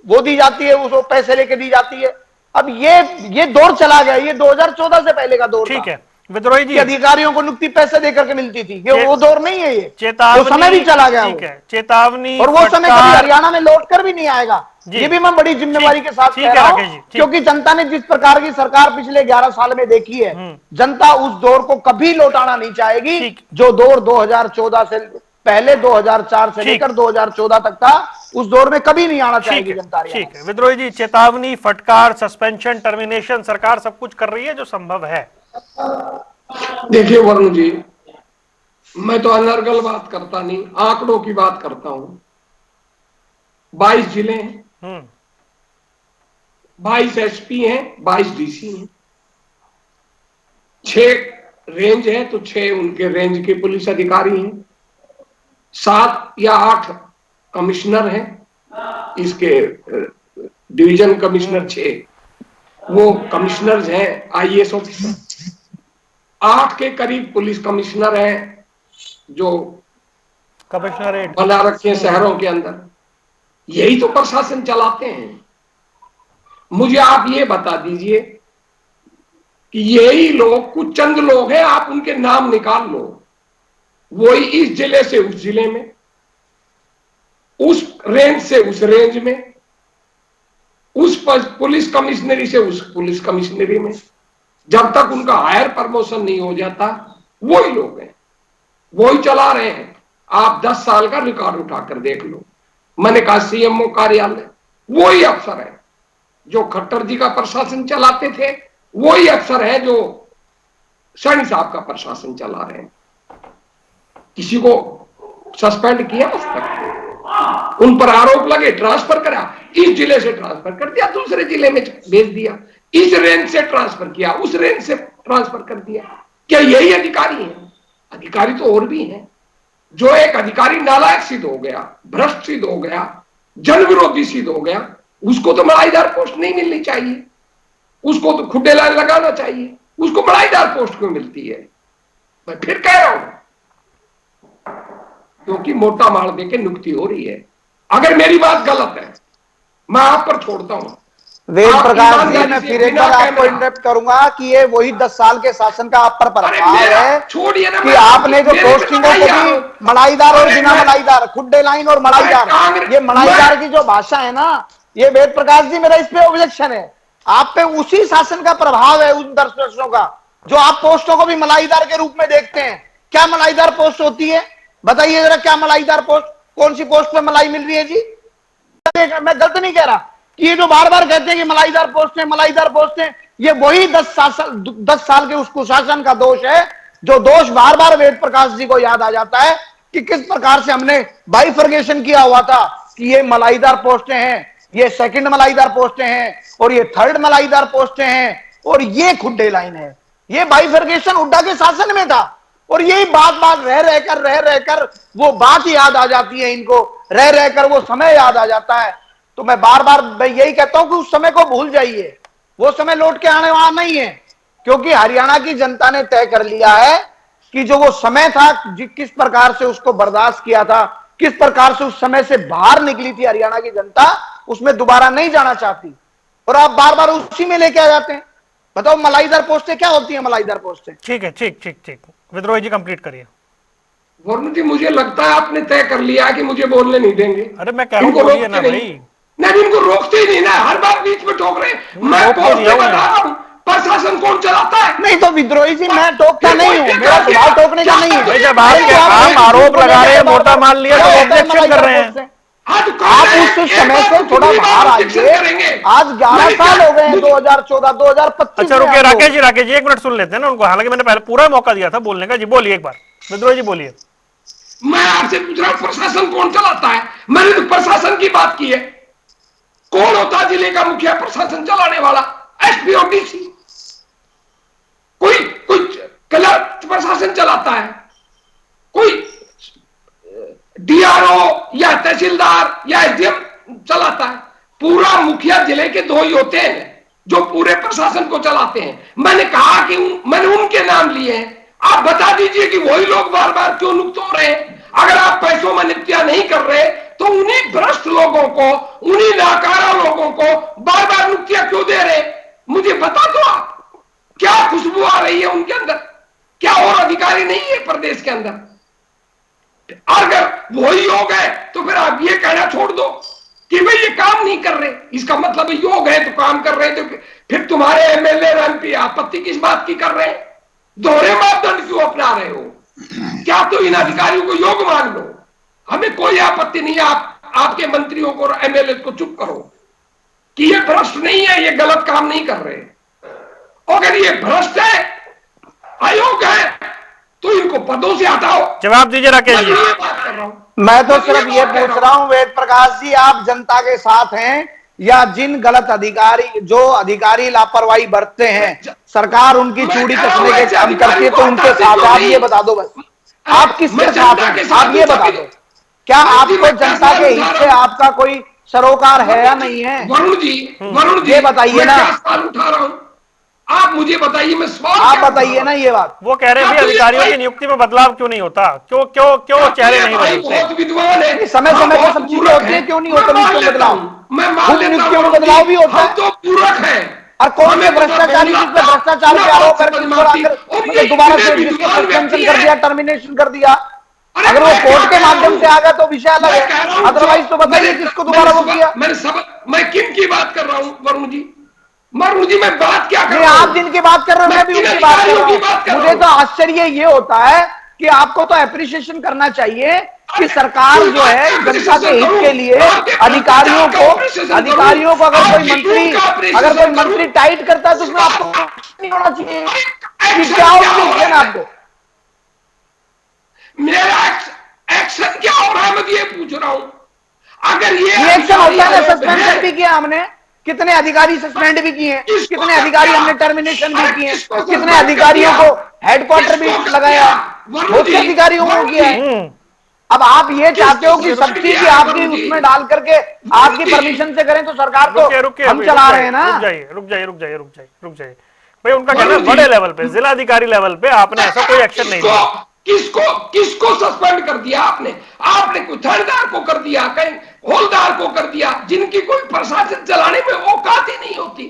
वो दी जाती है, उसको पैसे लेके दी जाती है। अब ये दौर चला गया, ये 2014 से पहले का दौर। ठीक है विद्रोही जी, अधिकारियों को नियुक्ति पैसे देकर के मिलती थी, ये वो दौर नहीं है। ये चेतावनी, वो समय भी चला गया। ठीक है, चेतावनी, और वो समय कभी हरियाणा में लौट कर भी नहीं आएगा। ये भी मैं बड़ी जिम्मेवारी के साथ कह रहा हूं, क्योंकि जनता ने जिस प्रकार की सरकार पिछले 11 साल में देखी है, जनता उस दौर को कभी लौटाना नहीं चाहेगी जो दौर 2014 से पहले 2004 से लेकर 2014 तक था। उस दौर में कभी नहीं आना चाहेगी जनता। ठीक है विद्रोही जी, चेतावनी, फटकार, सस्पेंशन, टर्मिनेशन, सरकार सब कुछ कर रही है जो संभव है। देखिए वरुण जी, मैं तो अनर्गल बात करता नहीं, आंकड़ों की बात करता हूं। 22 जिले हैं, 22 एसपी हैं, 22 डीसी हैं, 6 रेंज है तो 6 उनके रेंज के पुलिस अधिकारी हैं, 7 या 8 कमिश्नर हैं, इसके डिवीजन कमिश्नर 6 वो कमिश्नर्स हैं, आईएएस ऑफिसर। 8 के करीब पुलिस कमिश्नर हैं जो कमिश्नरेट बना रखे हैं शहरों के अंदर। यही तो प्रशासन चलाते हैं। मुझे आप ये बता दीजिए कि यही लोग, कुछ चंद लोग हैं, आप उनके नाम निकाल लो, वही इस जिले से उस जिले में, उस रेंज से उस रेंज में, उस पुलिस कमिश्नरी से उस पुलिस कमिश्नरी में, जब तक उनका हायर प्रमोशन नहीं हो जाता वही लोग हैं, वही चला रहे हैं। आप 10 साल का रिकॉर्ड उठाकर देख लो। मैंने कहा सीएमओ कार्यालय वही अफसर है जो खट्टर जी का प्रशासन चलाते थे, वही अफसर है जो सैनी साहब का प्रशासन चला रहे हैं। किसी को सस्पेंड किया आज तक? उन पर आरोप लगे, ट्रांसफर करा, इस जिले से ट्रांसफर कर दिया, दूसरे जिले में भेज दिया, इस रेंज से ट्रांसफर किया, उस रेंज से ट्रांसफर कर दिया। क्या यही अधिकारी हैं? अधिकारी तो और भी हैं। जो एक अधिकारी नालायक सिद्ध हो गया, भ्रष्ट सिद्ध हो गया, जन विरोधी सिद्ध हो गया, उसको तो मलाईदार पोस्ट नहीं मिलनी चाहिए, उसको तो खुड्डे लगाना चाहिए। उसको मलाईदार पोस्ट क्यों मिलती है? मैं फिर कह रहा हूं, क्योंकि मोटा माल देके नियुक्ति हो रही है। अगर मेरी बात गलत है, मैं आप पर छोड़ता हूं। वेद प्रकाश जी, मैं फिर एक बार आपको इंटरप्ट करूंगा कि ये वही 10 साल के शासन का आप पर प्रभाव है कि आपने जो पोस्टिंगों को भी मलाईदार और बिना मलाईदार, खुड्डे लाइन और मलाईदार, ये मलाईदार की जो भाषा है ना, ये वेद प्रकाश जी मेरा इस पे ऑब्जेक्शन है। आप पे उसी शासन का प्रभाव है उन 10 वर्षों का, जो आप पोस्टों को भी मलाईदार के रूप में देखते हैं। क्या मलाईदार पोस्ट होती है बताइए जरा? क्या मलाईदार पोस्ट, कौन सी पोस्ट पे मलाई मिल रही है जी? मैं गलत नहीं कह रहा कि ये जो बार बार कहते हैं कि मलाईदार पोस्ट है, मलाईदार पोस्ट है, ये वही 10 साल के उस कुशासन का दोष है, जो दोष बार बार वेद प्रकाश जी को याद आ जाता है कि किस प्रकार से हमने बाइफर्गेशन किया हुआ था कि ये मलाईदार पोस्टें हैं, ये सेकंड मलाईदार पोस्टें हैं और ये थर्ड मलाईदार पोस्टें हैं और ये खुड्डे लाइन है। ये बाइफर्गेशन हुड्डा के शासन में था और यही बात रह रहकर वो बात याद आ जाती है इनको, रह रहकर वो समय याद आ जाता है। तो मैं बार यही कहता हूं कि उस समय को भूल जाइए, वो समय लौट के आने वाला नहीं है, क्योंकि हरियाणा की जनता ने तय कर लिया है कि जो वो समय था, किस प्रकार से उसको बर्दाश्त किया था, किस प्रकार से उस समय से बाहर निकली थी हरियाणा की जनता, उसमें दोबारा नहीं जाना चाहती। और आप बार बार उसी में लेके आ जाते हैं। बताओ मलाईदार पोस्टें क्या होती है? मलाईदार पोस्टें ठीक है, ठीक विद्रोही जी कंप्लीट करिए। वरुण जी, मुझे लगता है आपने तय कर लिया कि मुझे बोलने नहीं देंगे। अरे मैं कह रहा हूं बोलिए ना भाई। नहीं, इनको रोकते ही नहीं ना, हर बार बीच में ठोक रहे हैं। मैं रोक तो कोर्ट दिया में उन्हें। बता रहा हूं, प्रशासन कौन चलाता है? नहीं तो विद्रोही जी, मैं टोकता नहीं हूँ, मेरा स्वभाव टोकने का नहीं है। जब आप आरोप लगा रहे हैं, मोटा मान लिया तो ऑब्जेक्शन कर रहे हैं। हाँ, तो आप उस समय से थोड़ा बाहर आइए। आज 11 साल हो गए हैं, 2014 2025। अच्छा रुकिए राकेश जी एक मिनट सुन लेते हैं ना उनको, हालांकि मैंने पहले पूरा मौका दिया था बोलने का। जी बोलिए एक बार, विद्रोही जी बोलिए। मैं आपसे पूछ रहा हूं, प्रशासन कौन चलाता है? मैंने तो प्रशासन की बात की है। कौन होता है जिले का मुखिया प्रशासन चलाने वाला? एसपी और डीसी? कोई कोई गलत प्रशासन चलाता है? कोई डीआरओ या तहसीलदार या एसडीएम चलाता है? पूरा मुखिया जिले के 2 ही होते हैं जो पूरे प्रशासन को चलाते हैं। मैंने कहा कि मैंने उनके नाम लिए हैं। आप बता दीजिए कि वही लोग बार बार क्यों नियुक्त हो रहे हैं? अगर आप पैसों में नियुक्तियां नहीं कर रहे तो उन्हीं भ्रष्ट लोगों को, उन्हीं नाकारा लोगों को बार बार नियुक्तियां क्यों दे रहे? मुझे बता दो आप, क्या खुशबू आ रही है उनके अंदर? क्या और अधिकारी नहीं है प्रदेश के अंदर? अगर वही योग है तो फिर आप ये कहना छोड़ दो कि भाई ये काम नहीं कर रहे। इसका मतलब योग है तो काम कर रहे, तो फिर तुम्हारे एमएलए एमपी आपत्ति किस बात की कर रहे हैं? दोहरे मापदंड क्यों अपना रहे हो? क्या तो इन अधिकारियों को योग मान लो, हमें कोई आपत्ति नहीं है। आपके मंत्रियों को, एमएलए को चुप करो कि ये भ्रष्ट नहीं है, ये गलत काम नहीं कर रहे। अगर ये भ्रष्ट है, अयोग्य है, तो इनको पदों से हटाओ। जवाब दीजिए राकेश जी। बात कर रहा हूं। मैं तो सिर्फ ये पूछ रहा हूं वेद प्रकाश जी, आप जनता के साथ हैं या जिन गलत अधिकारी, जो अधिकारी लापरवाही बरतते हैं, सरकार उनकी चूड़ी कसने के काम करती है, तो उनके साथ आप ये बता दो बस, आप किसके साथ हैं? आप ये बता दो, क्या आपको जनता के हित से आपका कोई सरोकार है या नहीं है? वरुण जी ये बताइए ना। मैं सवाल उठा रहा हूं, आप मुझे बताइए, मैं सवाल आप बताइए ना ये बात। वो कह रहे हैं अधिकारियों की नियुक्ति में बदलाव क्यों नहीं होता? क्यों क्यों क्यों चेहरे नहीं बदलते? बहुत विद्वान है, समय समय पर सब चीजें होती है, क्यों नहीं होता नियुक्तियों में बदलाव? मैं मान खुद लेता नियुक्तियों में हूं, बदलाव भी होता है। हम तो पूरक है। और कौन से भ्रष्टाचारी जिस पे भ्रष्टाचार के आरोप है, किसको लाकर मतलब दोबारा से जिसको सस्पेंशन कर दिया, टर्मिनेशन कर दिया? अगर वो कोर्ट के माध्यम से आ गया तो विषय अलग है, अदरवाइज तो बताइए किसको दोबारा वो किया? मैं किन की बात कर रहा हूं वरुण जी? मैं बात क्या कर नहीं, रहा हूं? आप जिनकी बात कर रहे हो मैं भी उनकी बात कर रहा हूं। मुझे तो आश्चर्य ये होता है कि आपको तो एप्रिसिएशन करना चाहिए कि सरकार जो है जनता के हित के लिए अधिकारियों को अगर कोई मंत्री टाइट करता है तो उसमें आपको नहीं होना चाहिए कि क्या ऑब्जेक्शन है आपको? मेरा एक्शन क्या हो रहा है, मैं ये पूछ रहा हूं। अगर ये एक्शन होता है, सस्पेंशन भी किया हमने, कितने अधिकारी सस्पेंड भी किए, कितने अधिकारी हमने टर्मिनेशन भी किए, कितने अधिकारियों को हेडक्वार्टर भी लगाया, बहुत से अधिकारियों को किया है। अब आप ये चाहते हो कि सब चीज आपकी उसमें डाल करके आपकी परमिशन से करें, तो सरकार तो हम चला रहे हैं ना। रुक जाइए भाई, उनका कहना है बड़े लेवल पे, जिला अधिकारी लेवल पे आपने ऐसा कोई एक्शन नहीं लिया। किसको सस्पेंड कर दिया आपने? आपने कोई थानेदार को कर दिया, कहीं हौलदार को कर दिया, जिनकी कोई प्रशासन चलाने में औकात ही नहीं होती।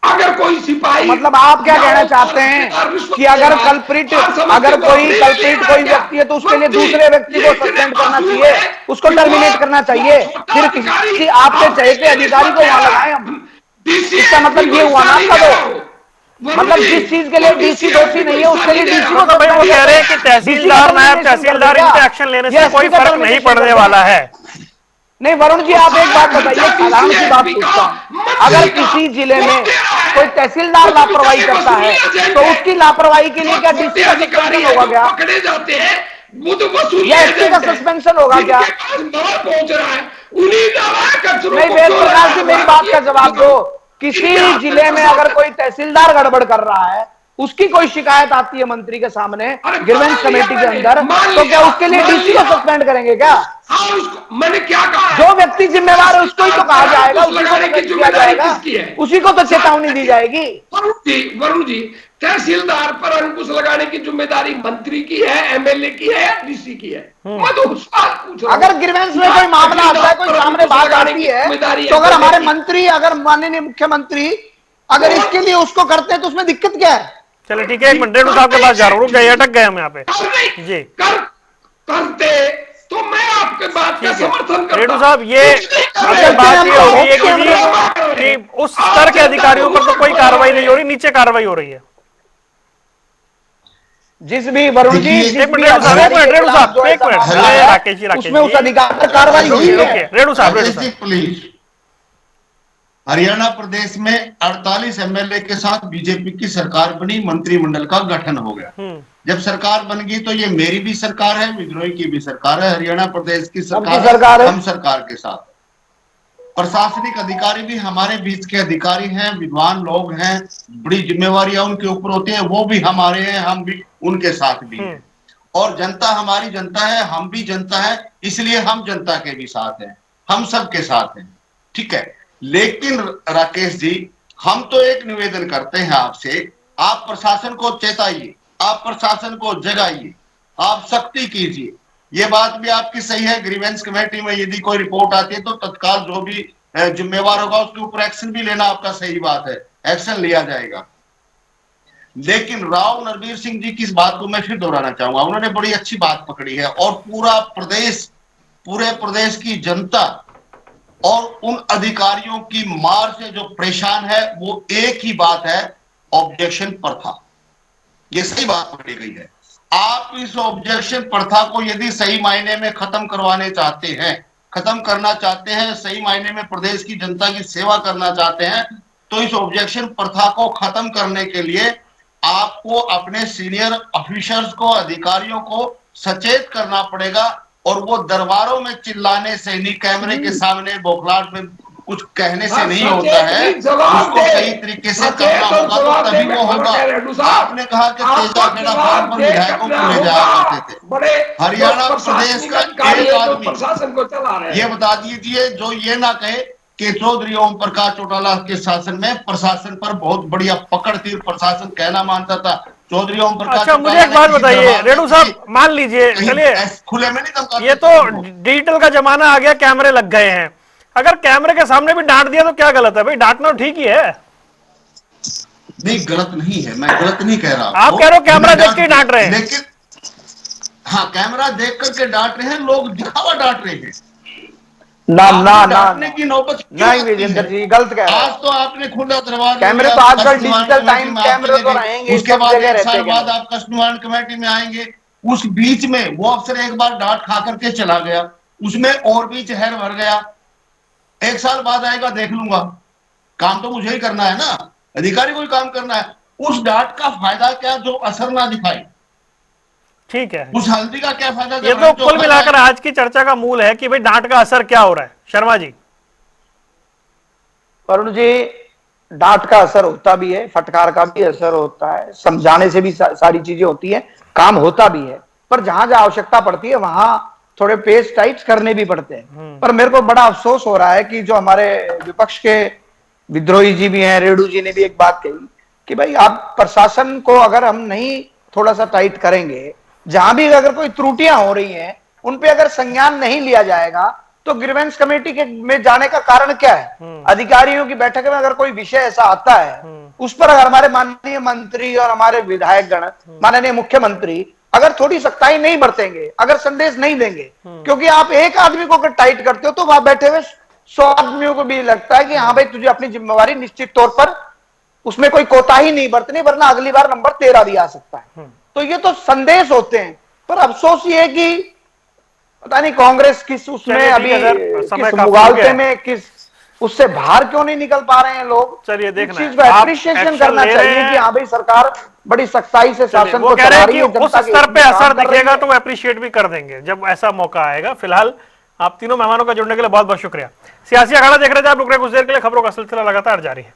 अगर कोई सिपाही, मतलब आप क्या कहना चाहते हैं कि अगर कोई कल्प्रिट कोई व्यक्ति है तो उसके लिए दूसरे व्यक्ति को सस्पेंड करना चाहिए, उसको टर्मिनेट करना चाहिए, फिर किसी आपके चहेते अधिकारी को वहां लगाए हम? इसका मतलब ये हुआ ना आपका? तो मतलब जिस चीज के लिए डीसी दोषी नहीं है उसके लिए डीसी को, भाई वो कह रहे हैं कि तहसीलदार, नायब तहसीलदार इन पे एक्शन लेने से कोई फर्क नहीं पड़ने वाला है। नहीं वरुण जी, आप एक बात बताइए, साधारण सी बात पूछता हूं, अगर किसी जिले में कोई तहसीलदार लापरवाही करता है तो उसकी लापरवाही के लिए क्या डीसी का सस्पेंशन होगा क्या? पकड़े जाते हैं, या एसपी का सस्पेंशन होगा क्या? पहुंच रहा है, उन्हीं नहीं, वेद प्रकाश जी मेरी बात का जवाब दो। किसी जिले में अगर कोई तहसीलदार गड़बड़ कर रहा है, उसकी कोई शिकायत आती है मंत्री के सामने ग्रीवेंस कमेटी के अंदर, तो क्या उसके लिए डीसी को सस्पेंड करेंगे क्या? मैंने क्या कहा? जो व्यक्ति जिम्मेवार है उसको ही तो कहा जाएगा, उसी को तो किया जाएगा, उसी को तो चेतावनी दी जाएगी। वरुण जी, तहसीलदार पर अंकुश लगाने की जिम्मेदारी मंत्री की है, एमएलए की है या डीसी की है? मैं तो सवाल पूछ रहा हूं। अगर ग्रीवेंस में कोई मामला आता है, कोई सामने बात आती है, तो अगर हमारे मंत्री, अगर माननीय मुख्यमंत्री अगर इसके लिए उसको करते हैं तो उसमें दिक्कत क्या है? चलो ठीक है, एक मिनट, रेणु साहब के पास जा रहा हूँ, रुक जाइए, अटक गए हम यहाँ पे जी। करते तो मैं आपके बात का ठीक है समर्थन करता रेणु साहब, ये आपसे बात ये हो रही है कि उस स्तर के अधिकारियों पर तो कोई कार्रवाई नहीं हो रही, नीचे कार्रवाई हो रही है। जिस भी वरुण जी, देखिए, जिस एक भी मिनट रेणु साहब, अधिकारी के रेणु खिलाफ साहब, जो एक ऐसा मिनट, मामला अरे है, राकेश उसमें उस जी, अधिकारी पर कार्रवाई हुई रुकिए है। रुकिए रेणु साहब, राकेश जी प्लीज। हरियाणा प्रदेश में 48 एमएलए के साथ बीजेपी की सरकार बनी, मंत्रिमंडल का गठन हो गया। जब सरकार बन गई तो ये मेरी भी सरकार है, विद्रोही की भी सरकार है, हरियाणा प्रदेश की सबकी सरकार सरकार है, है। हम सरकार के साथ। प्रशासनिक अधिकारी भी हमारे बीच के अधिकारी हैं, विद्वान लोग हैं, बड़ी जिम्मेवारियां उनके ऊपर होती है, वो भी हमारे हैं, हम भी उनके साथ भी हैं। और जनता हमारी जनता है, हम भी जनता है, इसलिए हम जनता के भी साथ हैं, हम सबके साथ हैं, ठीक है। लेकिन राकेश जी, हम तो एक निवेदन करते हैं आपसे, आप प्रशासन को चेताइए, आप प्रशासन को जगाइए, आप सख्ती कीजिए। ये बात भी आपकी सही है, ग्रीवेंस कमेटी में यदि कोई रिपोर्ट आती है तो तत्काल जो भी जिम्मेवार होगा उसके ऊपर एक्शन भी लेना आपका सही बात है, एक्शन लिया जाएगा। लेकिन राव नरवीर सिंह जी की इस बात को मैं फिर दोहराना चाहूंगा, उन्होंने बड़ी अच्छी बात पकड़ी है, और पूरे प्रदेश की जनता और उन अधिकारियों की मार से जो परेशान है, वो एक ही बात है, ऑब्जेक्शन प्रथा। ये सही बात पकड़ी गई है। आप इस ऑब्जेक्शन प्रथा को यदि सही मायने में खत्म करवाने चाहते हैं, खत्म करना चाहते हैं, सही मायने में प्रदेश की जनता की सेवा करना चाहते हैं, तो इस ऑब्जेक्शन प्रथा को खत्म करने के लिए आपको अपने सीनियर ऑफिसर्स को, अधिकारियों को सचेत करना पड़ेगा। और वो दरबारों में चिल्लाने से नहीं, कैमरे के सामने बौखलाहट में कुछ कहने से नहीं होता है, उसको सही तरीके से करना होगा, तो तभी वो होगा। आपने कहा कि तेजा खेड़ा फॉर्म पर विधायकों को ले जाया करते थे, हरियाणा प्रदेश का एक आदमी प्रशासन को चला रहे ये बता दीजिए जो ये ना कहे कि चौधरी ओम प्रकाश चौटाला के शासन में प्रशासन पर बहुत बढ़िया पकड़ थी, प्रशासन कहना मानता था। चौधरी ओम प्रकाश, अच्छा मुझे एक बात बताइए रेणु साहब, मान लीजिए, चलिए खुले में नहीं धमकाते, ये तो डिजिटल का जमाना आ गया, कैमरे लग गए हैं, अगर कैमरे के सामने भी डांट दिया तो क्या गलत है भाई? डांटना ठीक ही है। नहीं गलत नहीं है, मैं गलत नहीं कह रहा, आप कह रहे हो कैमरा देख के डांट रहे हैं, लेकिन हाँ कैमरा देख करके डांट रहे हैं लोग, दिखावा डांट रहे हैं। ना की नौबत नहीं विजेंद्र जी, गलत कह रहे हैं। आज तो आपने खुला दरबार, कैमरे तो आजकल डिजिटल टाइम कैमरे तो रहेंगे, उसके बाद जगह एक रहते साल हैं। बाद आप कष्ट निवारण कमेटी में आएंगे, उस बीच में वो अफसर एक बार डांट खा करके चला गया, उसमें और भी जहर भर गया, एक साल बाद आएगा देख लूंगा, काम तो मुझे ही करना है ना, अधिकारी को ही काम करना है। उस डांट का फायदा क्या जो असर ना दिखाए, ठीक है, उस हल्दी का क्या फायदा? ये तो कुल मिलाकर आज की चर्चा का मूल है कि भाई डांट का असर क्या हो रहा है। शर्मा जी। वरुण जी, डांट का असर होता भी है, फटकार का भी असर होता है, समझाने से भी सारी चीजें होती है, काम होता भी है, पर जहां जहां आवश्यकता पड़ती है वहां थोड़े पेज टाइप्स करने भी पड़ते हैं। पर मेरे को बड़ा अफसोस हो रहा है कि जो हमारे विपक्ष के विद्रोही जी भी हैं, रेणु जी ने भी एक बात कही कि भाई आप प्रशासन को अगर हम नहीं थोड़ा सा टाइट करेंगे, जहां भी अगर कोई त्रुटियां हो रही हैं उन पे अगर संज्ञान नहीं लिया जाएगा तो ग्रीवेंस कमेटी के में जाने का कारण क्या है? अधिकारियों की बैठक में अगर कोई विषय ऐसा आता है उस पर अगर हमारे माननीय मंत्री और हमारे विधायक गण, माननीय मुख्यमंत्री अगर थोड़ी सख्ताई नहीं बरतेंगे, अगर संदेश नहीं देंगे, क्योंकि आप एक आदमी को अगर टाइट करते हो तो वहां बैठे हुए 100 आदमियों को भी लगता है कि हाँ भाई तुझे अपनी जिम्मेवारी निश्चित तौर पर उसमें कोई कोताही नहीं बरतनी, वरना अगली बार नंबर 13 भी आ सकता है। तो ये तो संदेश होते हैं, पर अफसोस ये है कि पता नहीं कांग्रेस किस उसमें अभी किस मुगालते में किस उससे बाहर क्यों नहीं निकल पा रहे हैं लोग। चलिए देखना चीज को एप्रिशिएशन करना चाहिए कि हाँ भाई सरकार बड़ी सख्ताई से शासन को चला रही है, उस स्तर पे असर दिखेगा तो वो अप्रिशिएट भी कर देंगे जब ऐसा मौका आएगा। फिलहाल आप तीनों मेहमानों का जुड़ने के लिए बहुत बहुत शुक्रिया। सियासी अखाड़ा देख रहे थे आप, रुक रहे कुछ देर के लिए, खबरों का सिलसिला लगातार जारी है।